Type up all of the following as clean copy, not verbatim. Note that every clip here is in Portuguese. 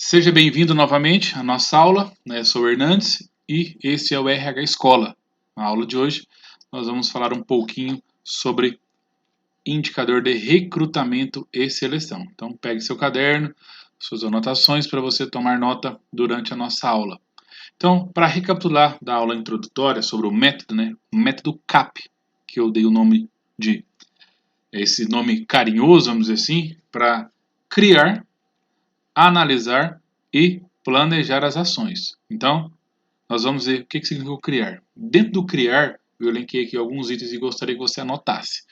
Seja bem-vindo novamente à nossa aula, né? Eu sou o Hernandes e esse é o RH Escola. Na aula de hoje, nós vamos falar um pouquinho sobre indicador de recrutamento e seleção. Então, pegue seu caderno, suas anotações para você tomar nota durante a nossa aula. Então, para recapitular da aula introdutória sobre o método, né? O método CAP, que eu dei o nome de, esse nome carinhoso, vamos dizer assim, para criar, analisar e planejar as ações. Então, nós vamos ver o que significa o criar. Dentro do criar, eu elenquei aqui alguns itens e gostaria que você anotasse.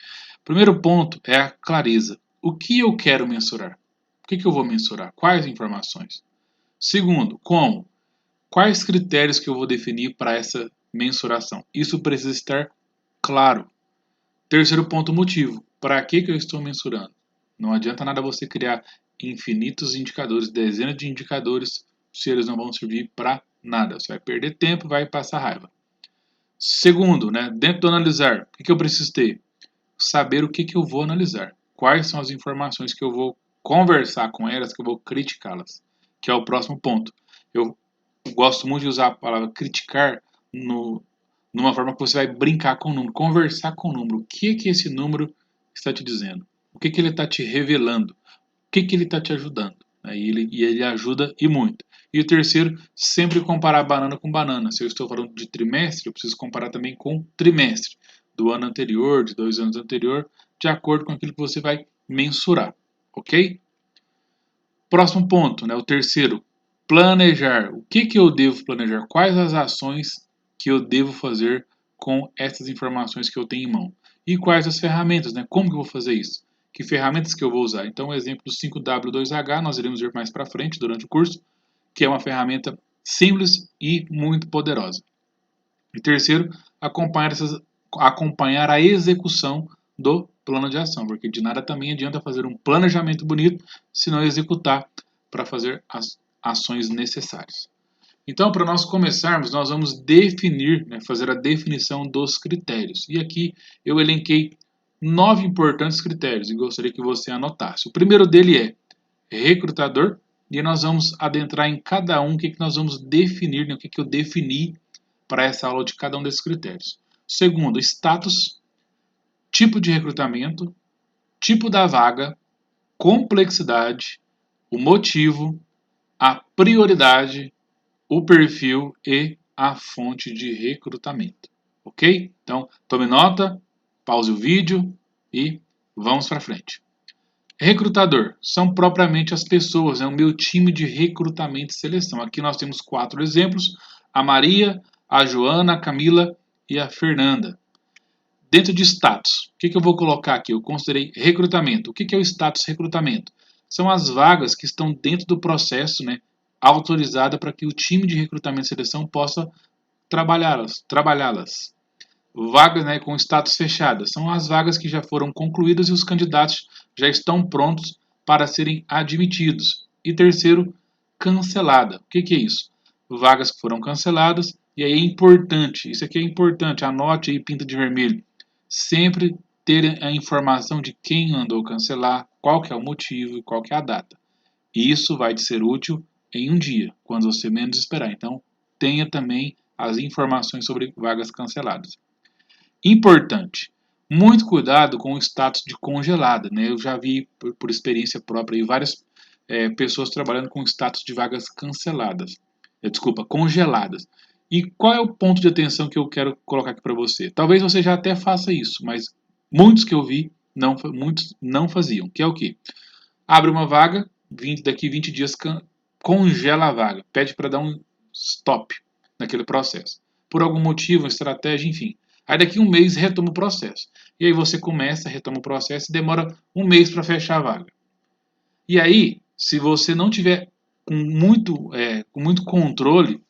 Primeiro ponto é a clareza. O que eu quero mensurar? O que eu vou mensurar? Quais informações? Segundo, como? Quais critérios que eu vou definir para essa mensuração? Isso precisa estar claro. Terceiro ponto, motivo. Para que eu estou mensurando? Não adianta nada você criar infinitos indicadores, dezenas de indicadores, se eles não vão servir para nada. Você vai perder tempo, vai passar raiva. Segundo, né, dentro do analisar, o que eu preciso ter? Saber o que eu vou analisar. Quais são as informações que eu vou conversar com elas, que eu vou criticá-las. Que é o próximo ponto. Eu gosto muito de usar a palavra criticar numa forma que você vai brincar com o número, conversar com o número. O que esse número está te dizendo? O que ele está te revelando? O que ele está te ajudando? Ele ajuda e muito. E o terceiro, sempre comparar banana com banana. Se eu estou falando de trimestre, eu preciso comparar também com trimestre do ano anterior, de 2 anos anterior, de acordo com aquilo que você vai mensurar. Ok? Próximo ponto, né, o terceiro, planejar. O que eu devo planejar? Quais as ações que eu devo fazer com essas informações que eu tenho em mão? E quais as ferramentas, né? Como que eu vou fazer isso? Que ferramentas que eu vou usar? Então, o exemplo do 5W2H nós iremos ver mais para frente durante o curso, que é uma ferramenta simples e muito poderosa. E terceiro, acompanhar a execução do plano de ação, porque de nada também adianta fazer um planejamento bonito se não executar para fazer as ações necessárias. Então, para nós começarmos, nós vamos definir, né, fazer a definição dos critérios. E aqui eu elenquei 9 importantes critérios e gostaria que você anotasse. O primeiro dele é recrutador, e nós vamos adentrar em cada um, o que nós vamos definir, né, o que eu defini para essa aula de cada um desses critérios. Segundo, status, tipo de recrutamento, tipo da vaga, complexidade, o motivo, a prioridade, o perfil e a fonte de recrutamento. Ok? Então, tome nota, pause o vídeo e vamos para frente. Recrutador são propriamente as pessoas, é o meu time de recrutamento e seleção. Aqui nós temos 4 exemplos: a Maria, a Joana, a Camila e a Fernanda. Dentro de status, o que eu vou colocar aqui? Eu considerei recrutamento. O que é o status recrutamento? São as vagas que estão dentro do processo, né, autorizada para que o time de recrutamento e seleção possa trabalhá-las. Vagas, né, com status fechada são as vagas que já foram concluídas e os candidatos já estão prontos para serem admitidos. E terceiro, cancelada. O que é isso? Vagas que foram canceladas, e aí é importante, isso aqui é importante, anote aí, pinta de vermelho, sempre ter a informação de quem mandou cancelar, qual que é o motivo e qual que é a data. E isso vai te ser útil em um dia, quando você menos esperar. Então, tenha também as informações sobre vagas canceladas. Importante, muito cuidado com o status de congelada, né? Eu já vi, por experiência própria, várias pessoas trabalhando com status de vagas canceladas. Desculpa, congeladas. E qual é o ponto de atenção que eu quero colocar aqui para você? Talvez você já até faça isso, mas muitos que eu vi, muitos não faziam. Que é o quê? Abre uma vaga, daqui 20 dias congela a vaga. Pede para dar um stop naquele processo. Por algum motivo, estratégia, enfim. Aí daqui um mês retoma o processo. E aí você começa, retoma o processo e demora um mês para fechar a vaga. E aí, se você não tiver com muito controle,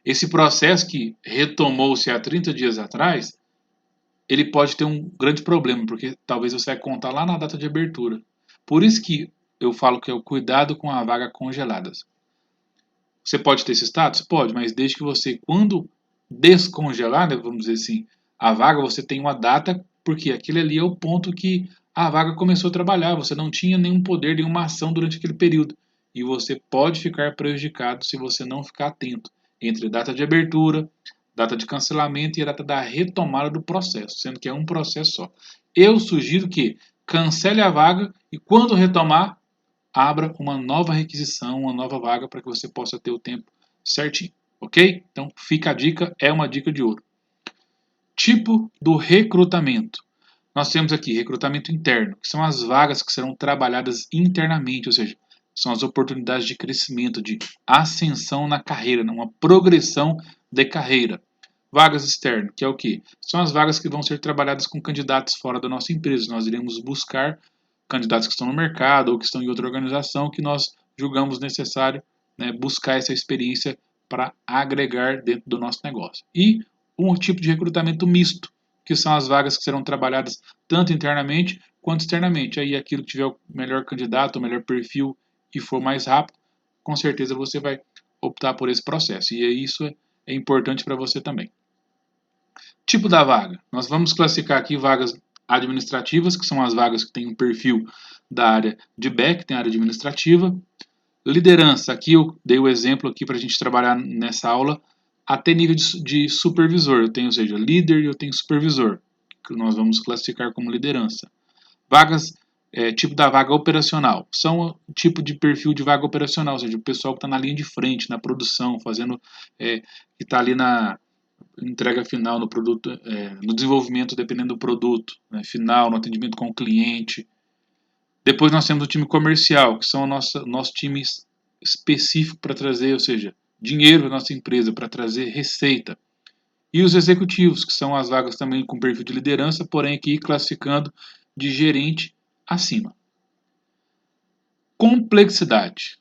esse processo que retomou-se há 30 dias atrás, ele pode ter um grande problema, porque talvez você vai contar lá na data de abertura. Por isso que eu falo que é o cuidado com a vaga congelada. Você pode ter esse status? Pode, mas desde que você, quando descongelar, né, vamos dizer assim, a vaga, você tem uma data, porque aquele ali é o ponto que a vaga começou a trabalhar, você não tinha nenhum poder, nenhuma ação durante aquele período. e você pode ficar prejudicado se você não ficar atento entre data de abertura, data de cancelamento e a data da retomada do processo, sendo que é um processo só. Eu sugiro que cancele a vaga e quando retomar, abra uma nova requisição, uma nova vaga para que você possa ter o tempo certinho, ok? Então fica a dica, é uma dica de ouro. Tipo do recrutamento. Nós temos aqui recrutamento interno, que são as vagas que serão trabalhadas internamente, ou seja, são as oportunidades de crescimento, de ascensão na carreira, uma progressão de carreira. Vagas externas, que é o quê? São as vagas que vão ser trabalhadas com candidatos fora da nossa empresa. Nós iremos buscar candidatos que estão no mercado ou que estão em outra organização que nós julgamos necessário, né, buscar essa experiência para agregar dentro do nosso negócio. E um tipo de recrutamento misto, que são as vagas que serão trabalhadas tanto internamente quanto externamente. Aí aquilo que tiver o melhor candidato, o melhor perfil e for mais rápido, com certeza você vai optar por esse processo. E isso é importante para você também. Tipo da vaga. Nós vamos classificar aqui vagas administrativas, que são as vagas que têm um perfil da área de back, tem a área administrativa. Liderança, aqui eu dei o exemplo aqui para a gente trabalhar nessa aula, até nível de supervisor. Eu tenho, ou seja, líder e eu tenho supervisor, que nós vamos classificar como liderança. Vagas, tipo da vaga operacional, são o tipo de perfil de vaga operacional, ou seja, o pessoal que está na linha de frente, na produção, fazendo, que está ali na entrega final no produto, no desenvolvimento, dependendo do produto, né, final, no atendimento com o cliente. Depois nós temos o time comercial, que são o nosso time específico para trazer, ou seja, dinheiro para a nossa empresa, para trazer receita. E os executivos, que são as vagas também com perfil de liderança, porém aqui classificando de gerente acima. Complexidade.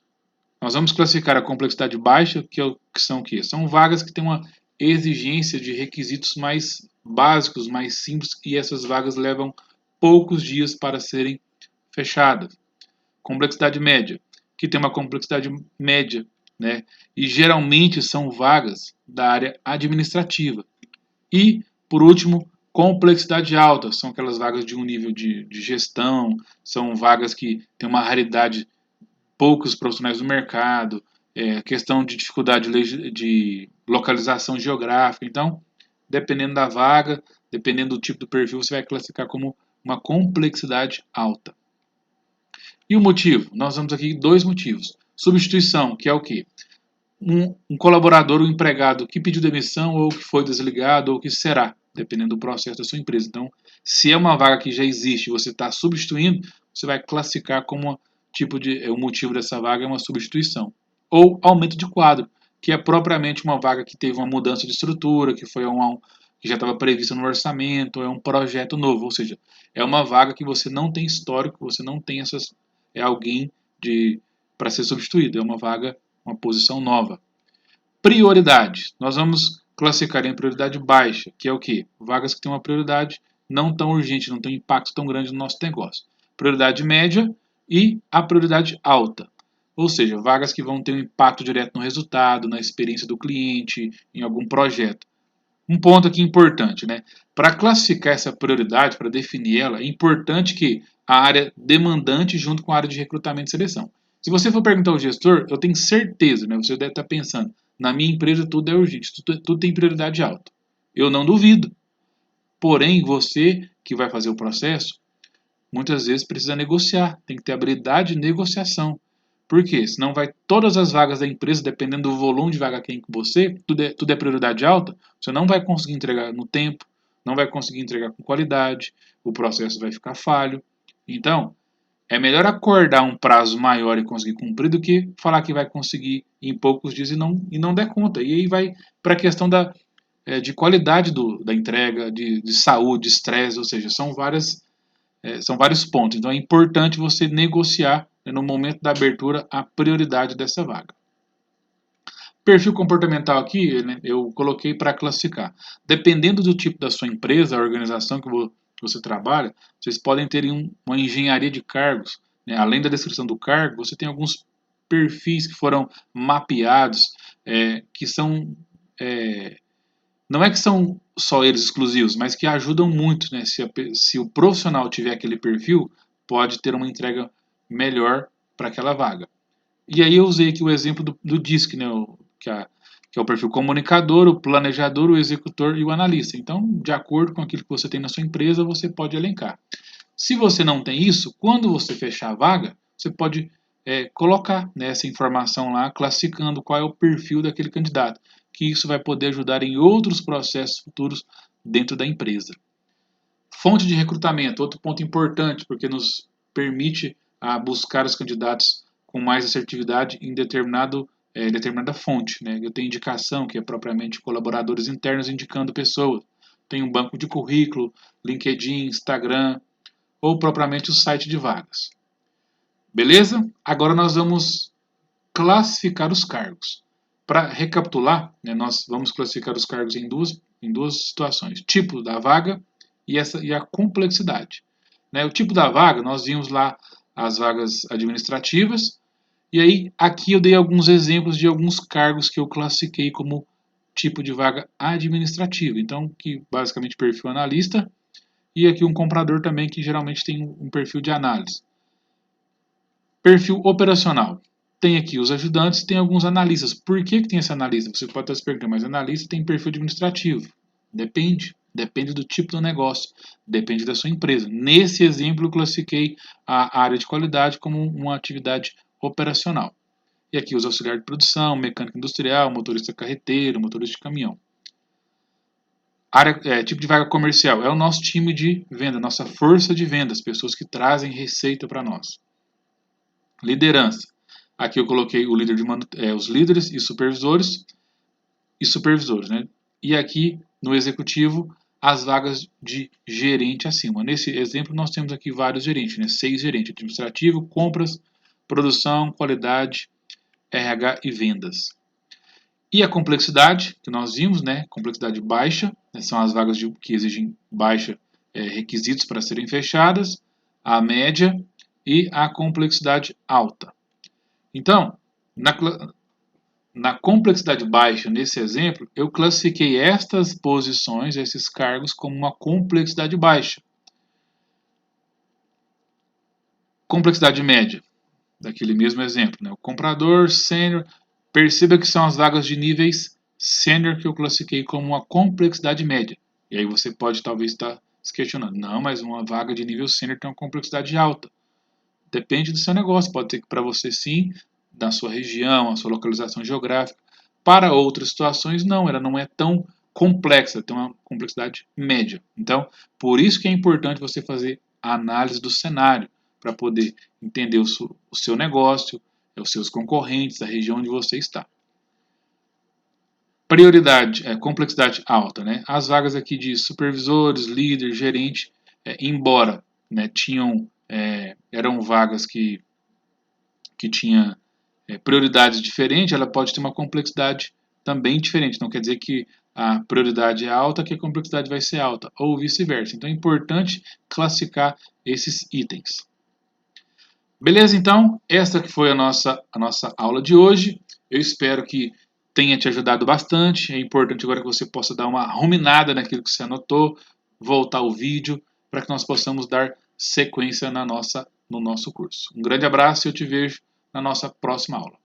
Nós vamos classificar a complexidade baixa, que são o quê? São vagas que têm uma exigência de requisitos mais básicos, mais simples, e essas vagas levam poucos dias para serem fechadas. Complexidade média, que tem uma complexidade média, né? E geralmente são vagas da área administrativa. E, por último, complexidade alta, são aquelas vagas de um nível de gestão, são vagas que têm uma raridade, poucos profissionais no mercado, questão de dificuldade de localização geográfica. Então, dependendo da vaga, dependendo do tipo do perfil, você vai classificar como uma complexidade alta. E o motivo? Nós vamos aqui dois motivos. Substituição, que é o quê? Um colaborador, um empregado que pediu demissão ou que foi desligado ou que será, dependendo do processo da sua empresa. Então, se é uma vaga que já existe e você está substituindo, você vai classificar como o motivo dessa vaga é uma substituição. Ou aumento de quadro, que é propriamente uma vaga que teve uma mudança de estrutura, que foi que já estava prevista no orçamento, ou é um projeto novo, ou seja, é uma vaga que você não tem histórico, você não tem alguém para ser substituído, é uma vaga, uma posição nova. Prioridade. Nós vamos classificar em prioridade baixa, que é o quê? Vagas que têm uma prioridade não tão urgente, não tem um impacto tão grande no nosso negócio. Prioridade média e a prioridade alta. Ou seja, vagas que vão ter um impacto direto no resultado, na experiência do cliente, em algum projeto. Um ponto aqui importante, né? Para classificar essa prioridade, para definir ela, é importante que a área demandante junto com a área de recrutamento e seleção. Se você for perguntar ao gestor, eu tenho certeza, né? Você deve estar pensando, na minha empresa tudo é urgente, tudo tem prioridade alta. Eu não duvido. Porém, você que vai fazer o processo, muitas vezes precisa negociar, tem que ter habilidade de negociação. Por quê? Senão vai todas as vagas da empresa, dependendo do volume de vaga que tem com você, tudo é prioridade alta, você não vai conseguir entregar no tempo, não vai conseguir entregar com qualidade, o processo vai ficar falho. Então, é melhor acordar um prazo maior e conseguir cumprir do que falar que vai conseguir em poucos dias e não der conta. E aí vai para a questão de qualidade da entrega, de saúde, de estresse, ou seja, são vários pontos. Então é importante você negociar, né, no momento da abertura a prioridade dessa vaga. Perfil comportamental aqui, né, eu coloquei para classificar. Dependendo do tipo da sua empresa, a organização que você trabalha, vocês podem ter uma engenharia de cargos. Né? Além da descrição do cargo, você tem alguns perfis que foram mapeados, que são... não é que são só eles exclusivos, mas que ajudam muito, né? Se o profissional tiver aquele perfil, pode ter uma entrega melhor para aquela vaga. E aí eu usei aqui o exemplo do DISC, né, que é o perfil comunicador, o planejador, o executor e o analista. Então, de acordo com aquilo que você tem na sua empresa, você pode elencar. Se você não tem isso, quando você fechar a vaga, você pode colocar, né, essa informação lá, classificando qual é o perfil daquele candidato, que isso vai poder ajudar em outros processos futuros dentro da empresa. Fonte de recrutamento, outro ponto importante, porque nos permite buscar os candidatos com mais assertividade em determinada fonte. Né? Eu tenho indicação, que é propriamente colaboradores internos indicando pessoas. Tem um banco de currículo, LinkedIn, Instagram, ou propriamente o site de vagas. Beleza? Agora nós vamos classificar os cargos. Para recapitular, né, nós vamos classificar os cargos em duas situações: tipo da vaga e a complexidade. Né, o tipo da vaga, nós vimos lá as vagas administrativas, e aí aqui eu dei alguns exemplos de alguns cargos que eu classifiquei como tipo de vaga administrativa. Então, que basicamente perfil analista, e aqui um comprador também, que geralmente tem um perfil de análise. Perfil operacional. Tem aqui os ajudantes, tem alguns analistas. Por que tem esse analista? Você pode estar se perguntando, mas analista tem perfil administrativo. Depende. Depende do tipo do negócio. Depende da sua empresa. Nesse exemplo, eu classifiquei a área de qualidade como uma atividade operacional. E aqui os auxiliares de produção, mecânico industrial, motorista carreteiro, motorista de caminhão. Tipo de vaga comercial. É o nosso time de venda, nossa força de vendas, pessoas que trazem receita para nós. Liderança. Aqui eu coloquei o líder os líderes e supervisores, né? E aqui no executivo, as vagas de gerente acima. Nesse exemplo, nós temos aqui vários gerentes, né? 6 gerentes: administrativo, compras, produção, qualidade, RH e vendas. E a complexidade, que nós vimos, né? Complexidade baixa, né? São as vagas que exigem baixa requisitos para serem fechadas, a média e a complexidade alta. Então, na complexidade baixa, nesse exemplo, eu classifiquei estas posições, esses cargos, como uma complexidade baixa. Complexidade média, daquele mesmo exemplo, né? O comprador, sênior, perceba que são as vagas de níveis sênior que eu classifiquei como uma complexidade média. E aí você pode talvez estar se questionando, não, mas uma vaga de nível sênior tem uma complexidade alta. Depende do seu negócio, pode ter que para você sim, da sua região, a sua localização geográfica. Para outras situações, não, ela não é tão complexa, tem uma complexidade média. Então, por isso que é importante você fazer a análise do cenário, para poder entender o seu negócio, os seus concorrentes, a região onde você está. Prioridade, complexidade alta, né? As vagas aqui de supervisores, líder, gerente, embora, né, eram vagas que tinha prioridades diferentes, ela pode ter uma complexidade também diferente. Não quer dizer que a prioridade é alta, que a complexidade vai ser alta, ou vice-versa. Então é importante classificar esses itens. Beleza? Então, essa que foi a nossa aula de hoje. Eu espero que tenha te ajudado bastante. É importante agora que você possa dar uma ruminada naquilo que você anotou, voltar ao vídeo, para que nós possamos dar sequência no nosso curso. Um grande abraço e eu te vejo na nossa próxima aula.